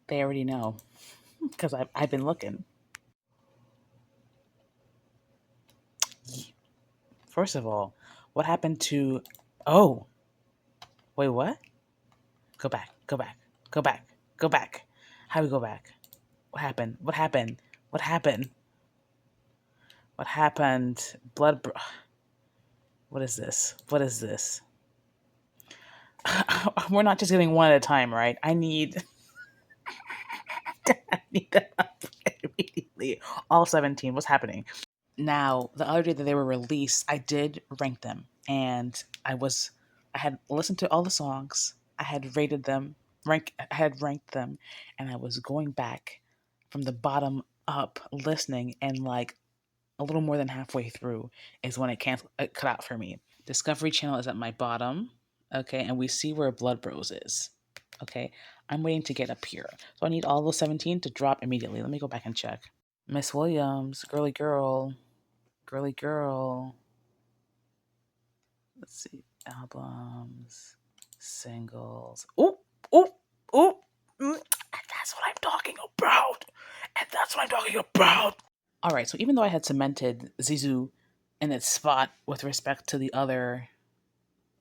They already know because I've been looking. First of all, what happened to? Oh, wait, what? Go back. Go back. Go back. Go back. How do we go back? What happened? What happened? What happened? What happened? What is this? What is this? We're not just getting one at a time, right? I need I need that immediately. All 17. What's happening? Now, the other day that they were released, I did rank them, and I had listened to all the songs. I had rated them, I had ranked them, and I was going back from the bottom up listening, and like a little more than halfway through is when it cut out for me. Discovery Channel is at my bottom, okay, and we see where Blood Bros is, okay. I'm waiting to get up here, so I need all those 17 to drop immediately. Let me go back and check. Miss Williams, girly girl, girly girl. Let's see, albums, singles. Oh, oh, oh. And that's what I'm talking about. And that's what I'm talking about. All right, so even though I had cemented Zissou in its spot with respect to the other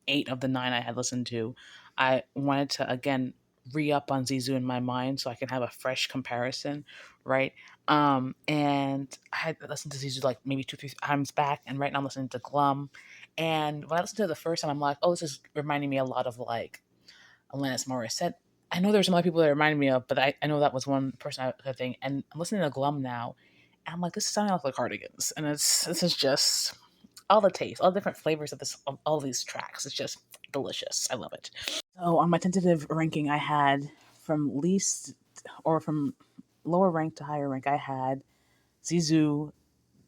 8 of the 9 I had listened to, I wanted to again re-up on Zissou in my mind so I can have a fresh comparison, right? And I had listened to Zissou like maybe 2, 3 times back, and right now I'm listening to Glum. And when I listened to it the first time, I'm like, oh, this is reminding me a lot of like Alanis Morissette. I know there's some other people that reminded me of, but I know that was one person I could think. And I'm listening to Glum now, and I'm like, this is sounding like Cardigans, and this is just all the taste, all the different flavors of all these tracks. It's just delicious. I love it. So on my tentative ranking, I had from least or from lower rank to higher rank, I had Zissou,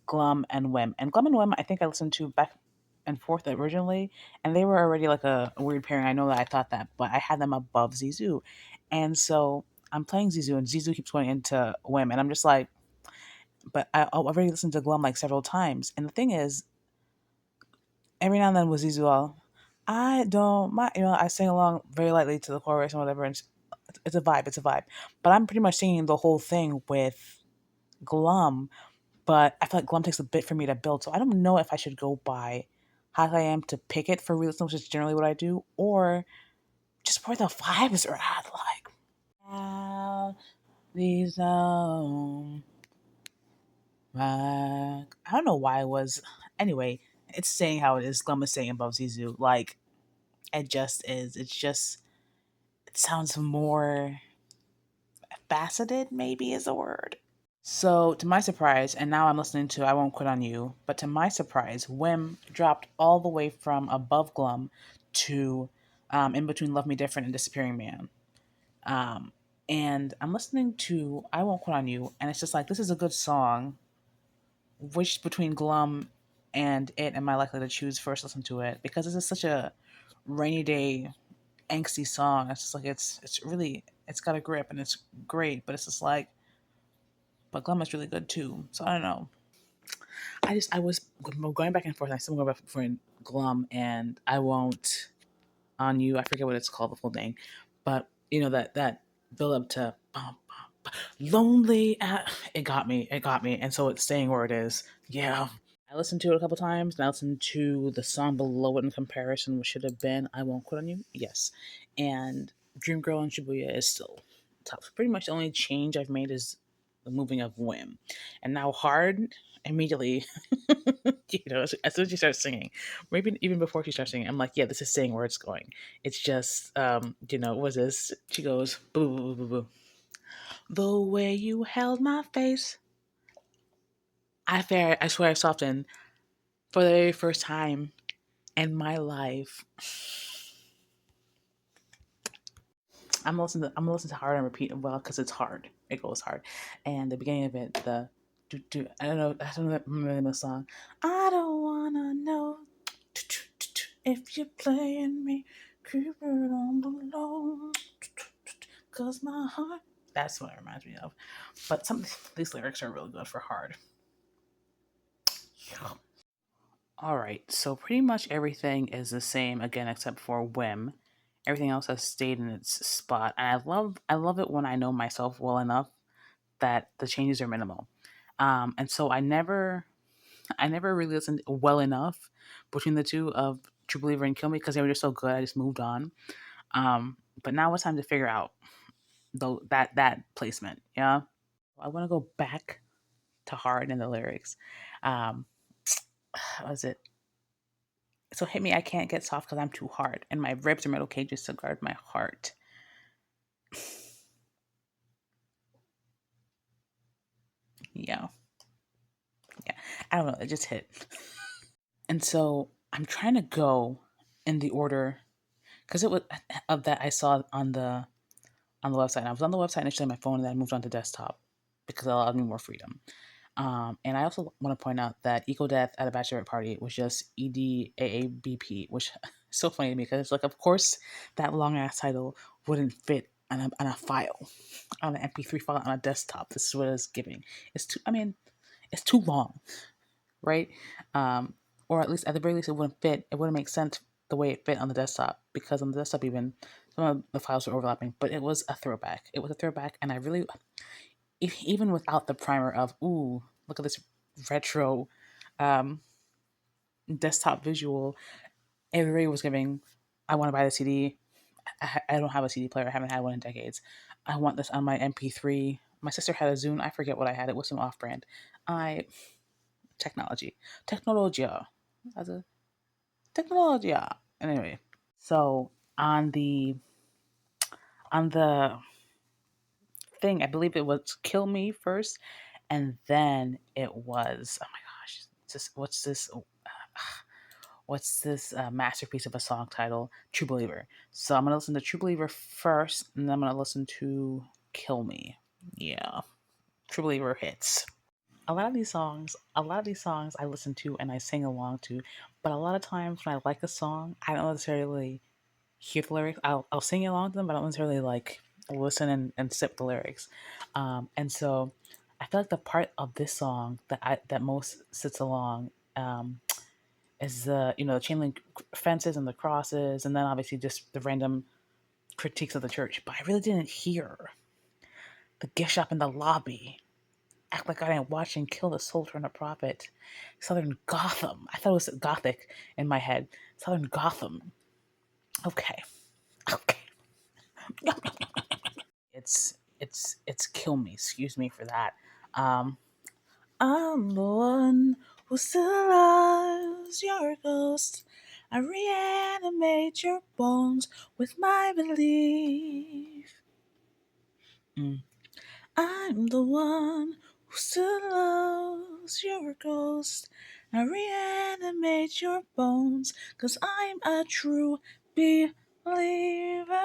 Glum, and Whim. And Glum and Whim, I think I listened to back and forth originally, and they were already like a weird pairing. I know that I thought that, but I had them above Zissou. And so I'm playing Zissou, and Zissou keeps going into Whim, and I'm just like, but I've already listened to Glum like several times. And the thing is, every now and then with Zissou, I don't mind, I sing along very lightly to the chorus and whatever, and it's a vibe, it's a vibe. But I'm pretty much singing the whole thing with Glum, but I feel like Glum takes a bit for me to build, so I don't know if I should go by how I am to pick it for re-listen, which is generally what I do, or just where the vibes are at, like, these, I don't know why it was, anyway, it's saying how it is, Glum is saying above Zissou, like, it just is, it sounds more faceted, maybe is a word. So, to my surprise, and now I'm listening to I Won't Quit on You, but to my surprise, Whim dropped all the way from above Glum to in between Love Me Different and Disappearing Man. Um, and I'm listening to I Won't Quit on You, and it's just like, this is a good song. Which between Glum and it am I likely to choose first listen to it? Because this is such a rainy day angsty song. It's just like it's really it's got a grip and it's great, but it's just like but Glum is really good too. So I don't know. I was going back and forth. I still go back and forth in Glum and I Won't on You. I forget what it's called the full name, but that build up to lonely. It got me. It got me. And so it's staying where it is. Yeah. I listened to it a couple times, and I listened to the song below it in comparison, which should have been I Won't Quit on You. Yes. And Dream Girl and Shibuya is still tough. Pretty much the only change I've made is the moving of Whim. And now Hard, immediately, as soon as she starts singing, maybe even before she starts singing, I'm like, yeah, this is saying where it's going. It's just, what was this? She goes, boo, boo, boo, boo, boo. The way you held my face. I swear I softened for the very first time in my life. I'm gonna listen to Hard and repeat it well because it's hard. It goes hard, and the beginning of it, the do I don't remember the song. I don't wanna know if you're playing me, keep it on the low, cause my heart. That's what it reminds me of. But some of these lyrics are really good for Hard. Yeah. All right, so pretty much everything is the same again except for Whim. Everything else has stayed in its spot, and I love it when I know myself well enough that the changes are minimal. And so I never really listened well enough between the two of True Believer and Kill Me because they were just so good. I just moved on. But now it's time to figure out though that placement. Yeah, I want to go back to hard in the lyrics. Um, what was it? So hit me, I can't get soft because I'm too hard, and my ribs are metal cages to guard my heart. Yeah, yeah. I don't know. It just hit, and so I'm trying to go in the order because it was of that I saw on the website. I was on the website initially on my phone, and then I moved on to desktop because it allowed me more freedom. And I also want to point out that Eco Death at a Bachelorette Party was just EDAABP, which is so funny to me because it's like, of course, that long ass title wouldn't fit on a file, on an MP3 file on a desktop. This is what it's giving. It's too, I mean, it's too long, right? Um, or at least at the very least, it wouldn't fit. It wouldn't make sense the way it fit on the desktop because on the desktop, even some of the files were overlapping, but it was a throwback. It was a throwback, and I really, even without the primer of ooh, look at this retro um, desktop visual, it really was giving. I want to buy the CD. I don't have a CD player. I haven't had one in decades. I want this on my MP3. My sister had a Zune. I forget what I had. It was some off brand. I technologia, as a technologia. Anyway, so on the thing, I believe it was Kill Me first, and then it was, oh my gosh, just what's this masterpiece of a song title? True Believer. So I'm gonna listen to True Believer first, and then I'm gonna listen to Kill Me. Yeah, True Believer hits. A lot of these songs I listen to and I sing along to, but a lot of times when I like a song, I don't necessarily hear the lyrics. I'll sing along to them, but I don't necessarily like listen and sip the lyrics. And so I feel like the part of this song that most sits along is the chain link fences and the crosses, and then obviously just the random critiques of the church. But I really didn't hear the gift shop in the lobby. Act like I didn't watch and kill the soldier and the prophet. Southern Gotham. I thought it was Gothic in my head. Southern Gotham. Okay. Okay. It's kill me. Excuse me for that. Um, I'm the one who still loves your ghost. I reanimate your bones with my belief. Mm. I'm the one who still loves your ghost. I reanimate your bones, 'cause I'm a true believer.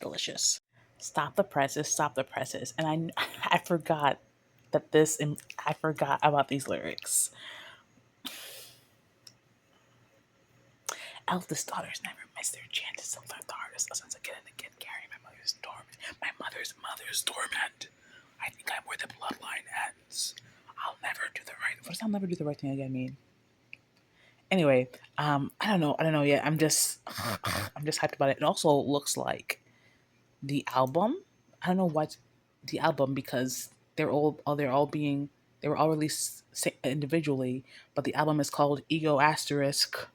Delicious. Stop the presses, stop the presses. And I forgot I forgot about these lyrics. Eldest daughters never miss their chances to learn the hardest lessons again and again, carrying my mother's torment. My mother's torment. I think I'm where the bloodline ends. I'll never do the right. What does I'll never do the right thing again mean? Anyway, I don't know. I don't know yet. I'm just hyped about it. It also looks like the album. I don't know what the album because they were all released individually, but the album is called Ego asterisk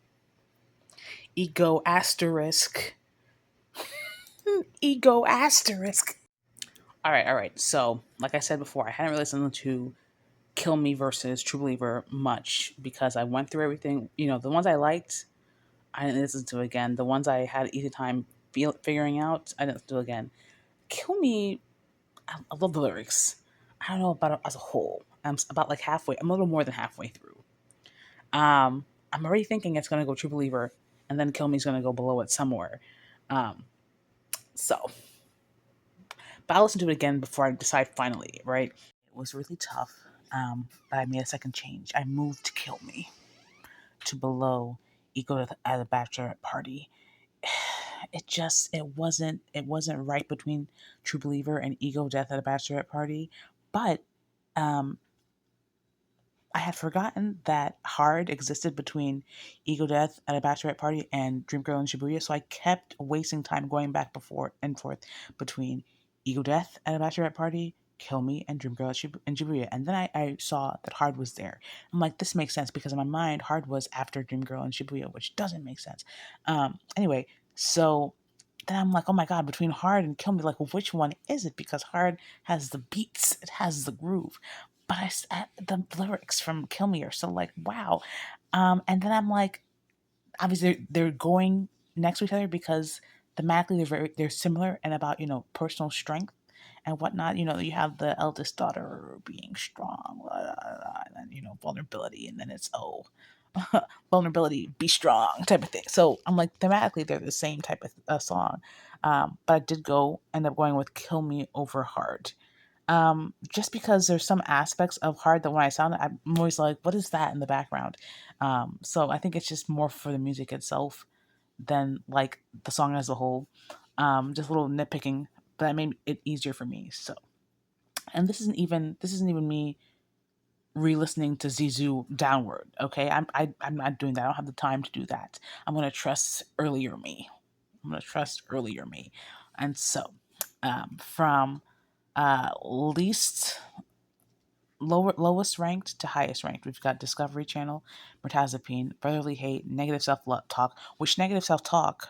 Ego asterisk. All right. So, like I said before, I hadn't really listened to Kill Me versus True Believer much because I went through everything. The ones I liked, I didn't listen to again. The ones I had easy time figuring out, I didn't do again. Kill Me, I love the lyrics. I don't know about it as a whole. I'm about like halfway. I'm a little more than halfway through. I'm already thinking it's gonna go True Believer, and then Kill Me's gonna go below it somewhere. Um, so, but I'll listen to it again before I decide finally. Right? It was really tough, but I made a second change. I moved to Kill Me to below Ego at a Bachelorette Party. It wasn't right between True Believer and Ego Death at a Bachelorette Party, but um I had forgotten that Hard existed between Ego Death at a Bachelorette party and Dream Girl in Shibuya, so I kept wasting time going back before and forth between Ego Death at a Bachelorette party, Kill Me, and Dream Girl in Shibuya. And then I saw that Hard was there. I'm like, this makes sense because in my mind, Hard was after Dream Girl in Shibuya, which doesn't make sense. Anyway, so then I'm like, oh my god, between Hard and Kill Me, like, which one is it? Because Hard has the beats, it has the groove, but the lyrics from Kill Me are so like, wow. And then I'm like, obviously they're going next to each other because thematically they're similar and about, personal strength and whatnot. You have the eldest daughter being strong, blah, blah, blah, and then vulnerability, and then it's vulnerability, be strong type of thing. So I'm like, thematically they're the same type of song. But I did end up going with Kill Me over Hard. Just because there's some aspects of Hard that when I sound it, I'm always like, what is that in the background? So I think it's just more for the music itself than like the song as a whole. Just a little nitpicking, but that made it easier for me. So, and this isn't even me re-listening to Zissou downward. Okay, I'm not doing that. I don't have the time to do that. I'm gonna trust earlier me. And so, from lowest ranked to highest ranked, we've got Discovery Channel, Mirtazapine, Brotherly Hate, Negative Self Talk. Which Negative Self Talk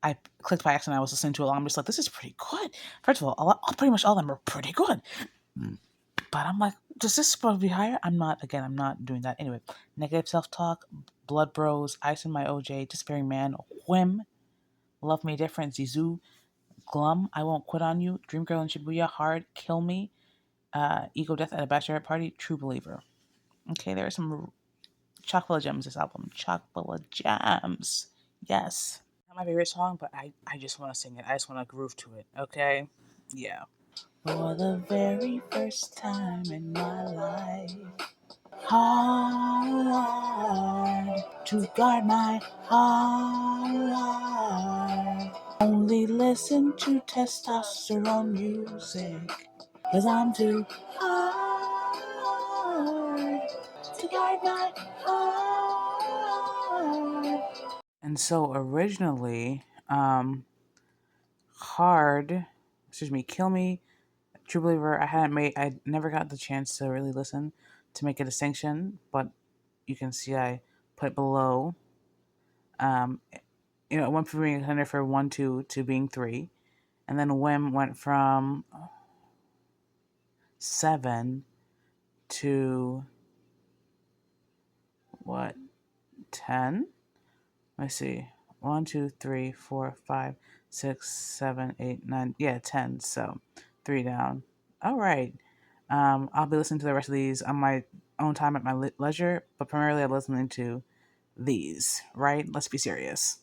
I clicked by accident. I was listening to it. I'm just like, this is pretty good. First of all, pretty much all of them are pretty good. But I'm like, does this supposed to be higher? I'm not doing that. Anyway, Negative Self Talk, Blood Bros, Ice in My OJ, Despairing Man, Whim, Love Me Different, Zissou, Glum, I Won't Quit on You, Dream Girl in Shibuya, Hard, Kill Me, Ego Death at a Bachelorette Party, True Believer. Okay, there are some chock-full of gems this album. Chock-full of gems. Yes. Not my favorite song, but I just want to sing it. I just want to groove to it. Okay? Yeah. For the very first time in my life, hard to guard my heart. Only listen to testosterone music, 'cause I'm too hard to guard my heart. And so originally, Kill Me, True Believer, I never got the chance to really listen to make a distinction, but you can see I put below. It went from being a contender for 1, 2 to being 3. And then Whim went from 7 to, 10? Let's see. 1, 2, 3, 4, 5, 6, 7, 8, 9. Yeah, 10. So 3 down. All right. I'll be listening to the rest of these on my own time at my leisure, but primarily I'm listening to these, right? Let's be serious.